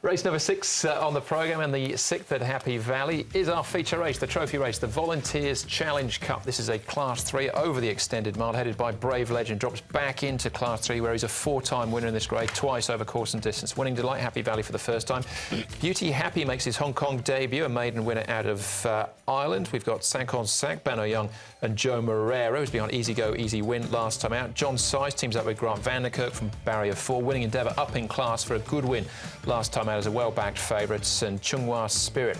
Race number 6 on the programme, and the 6th at Happy Valley is our feature race, the trophy race, the Volunteers Challenge Cup. This is a Class 3 over the extended mile, headed by Brave Legend. Drops back into Class 3, where he's a 4-time winner in this grade, twice over course and distance. Winning Delight Happy Valley for the first time. Beauty Happy makes his Hong Kong debut, a maiden winner out of Ireland. We've got Sank on Sank, Bano Young and Joe Marrero, who's been on Easy Go, Easy Win last time out. John Size teams up with Grant Vanderkirk from Barrier 4. Winning Endeavour up in class for a good win last time out as a well-backed favourite. And Chunghua Spirit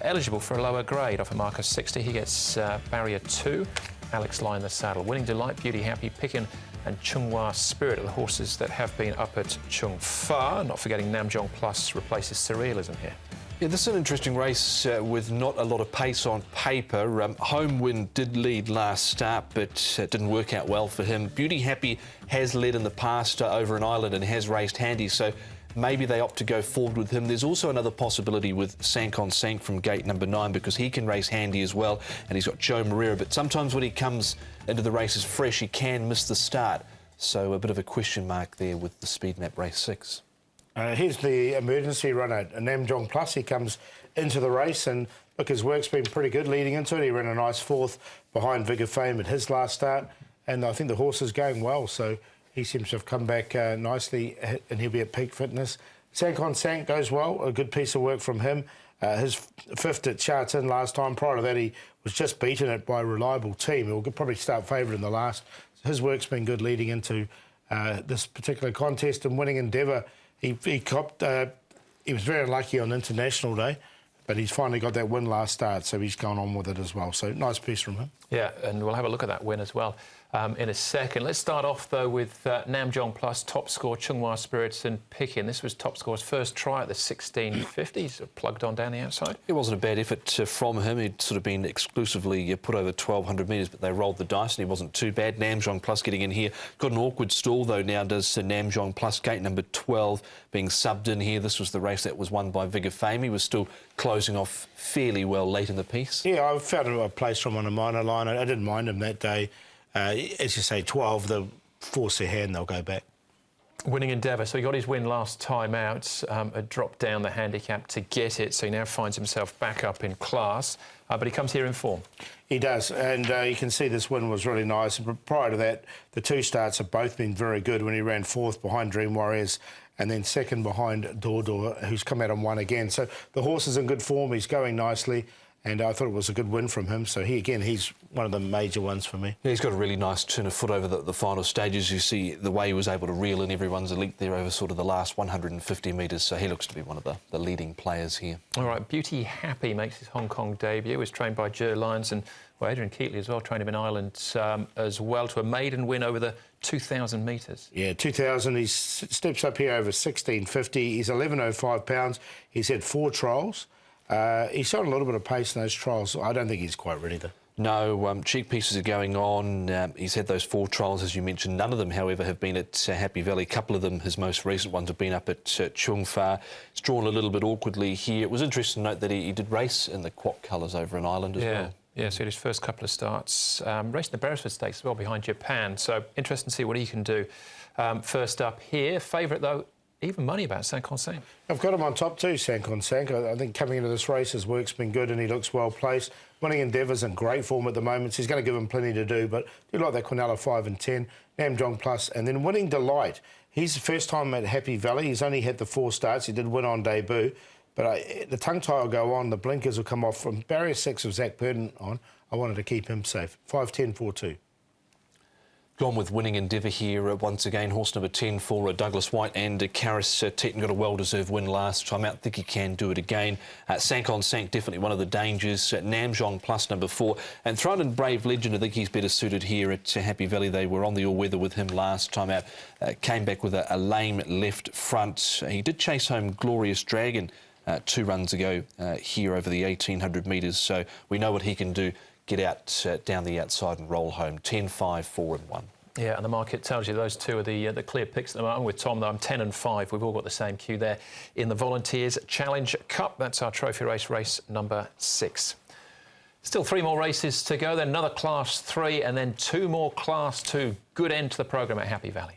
eligible for a lower grade off a mark of 60. He gets Barrier 2. Alex Lie in the saddle. Winning Delight, Beauty Happy, Picken and Chunghua Spirit are the horses that have been up at Chung Fa. Not forgetting Namjong Plus replaces Surrealism here. Yeah, this is an interesting race with not a lot of pace on paper. Home Win did lead last start, but it didn't work out well for him. Beauty Happy has led in the past over an island and has raced handy, so maybe they opt to go forward with him. There's also another possibility with Sank on Sank from gate number 9, because he can race handy as well, and he's got Joe Marrero. But sometimes when he comes into the races fresh, he can miss the start. So a bit of a question mark there with the speed map race 6. Here's the emergency runner, Namjong Plus. He comes into the race, and look, his work's been pretty good leading into it. He ran a nice 4th behind Vigour Fame at his last start, and I think the horse is going well, so he seems to have come back nicely, and he'll be at peak fitness. Sank on Sank goes well, a good piece of work from him. His 5th at Sha Tin last time. Prior to that, he was just beaten it by a reliable team. He'll probably start favourite in the last. His work's been good leading into this particular contest, and Winning Endeavour. He copped. He was very unlucky on International Day, but he's finally got that win last start, so he's gone on with it as well. So nice piece from him. Yeah, and we'll have a look at that win as well in a second. Let's start off, though, with Namjong Plus, top score, Chunghua Spirits and Picken. This was top score's first try at the 1650s, plugged on down the outside. It wasn't a bad effort from him. He'd sort of been exclusively put over 1,200 metres, but they rolled the dice and he wasn't too bad. Namjong Plus getting in here. Got an awkward stall, though, now does Namjong Plus, gate number 12, being subbed in here. This was the race that was won by Vigour Fame. He was still closing off fairly well late in the piece. Yeah, I found a place from on a minor line. I didn't mind him that day. As you say, 12, they'll force their hand, they'll go back. Winning Endeavour, so he got his win last time out, dropped down the handicap to get it, so he now finds himself back up in class, but he comes here in form. He does, and you can see this win was really nice. But prior to that, the 2 starts have both been very good when he ran 4th behind Dream Warriors and then 2nd behind Dor, who's come out on 1 again. So the horse is in good form, he's going nicely. And I thought it was a good win from him. So he's one of the major ones for me. Yeah, he's got a really nice turn of foot over the final stages. You see the way he was able to reel in everyone's elite there over sort of the last 150 metres. So he looks to be one of the leading players here. All right, Beauty Happy makes his Hong Kong debut. Was trained by Jer Lyons and Adrian Keatley as well, trained him in Ireland as well, to a maiden win over the 2,000 metres. Yeah, 2,000. He steps up here over 1,650. He's 11.05 pounds. He's had 4 trials. He's shown a little bit of pace in those trials. I don't think he's quite ready, though. No, cheek pieces are going on. He's had those 4 trials, as you mentioned. None of them, however, have been at Happy Valley. A couple of them, his most recent ones, have been up at Chung Fa. It's drawn a little bit awkwardly here. It was interesting to note that he did race in the quad colours over in Ireland as well. Yeah, so he had his first couple of starts. Racing the Beresford Stakes as well behind Japan. So interesting to see what he can do. First up here, favourite, though, even money about Sank on Sank. I've got him on top too, Sank on Sank. I think coming into this race, his work's been good and he looks well placed. Winning Endeavour's in great form at the moment, so he's going to give him plenty to do. But I do like that Quinella 5 and 10, Namjong Plus, and then Winning Delight. He's the first time at Happy Valley. He's only had the 4 starts. He did win on debut. But the tongue tie will go on, the blinkers will come off. From Barrier 6 of Zach Purdon on, I wanted to keep him safe. 5, 10, 4, 2. Gone with Winning Endeavour here once again. Horse number 10 for Douglas White and Karis Teton got a well-deserved win last time out. Think he can do it again. Sank on Sank, definitely one of the dangers. Namjong Plus number 4. And thrown in Brave Legend, I think he's better suited here at Happy Valley. They were on the all-weather with him last time out. Came back with a lame left front. He did chase home Glorious Dragon 2 runs ago here over the 1,800 metres. So we know what he can do. Get out down the outside and roll home. 10, 5, 4 and 1. Yeah, and the market tells you those 2 are the clear picks at the moment. I'm with Tom, though. I'm 10 and 5. We've all got the same cue there in the Volunteers Challenge Cup. That's our trophy race, race number 6. Still 3 more races to go, then another Class 3, and then 2 more Class 2. Good end to the programme at Happy Valley.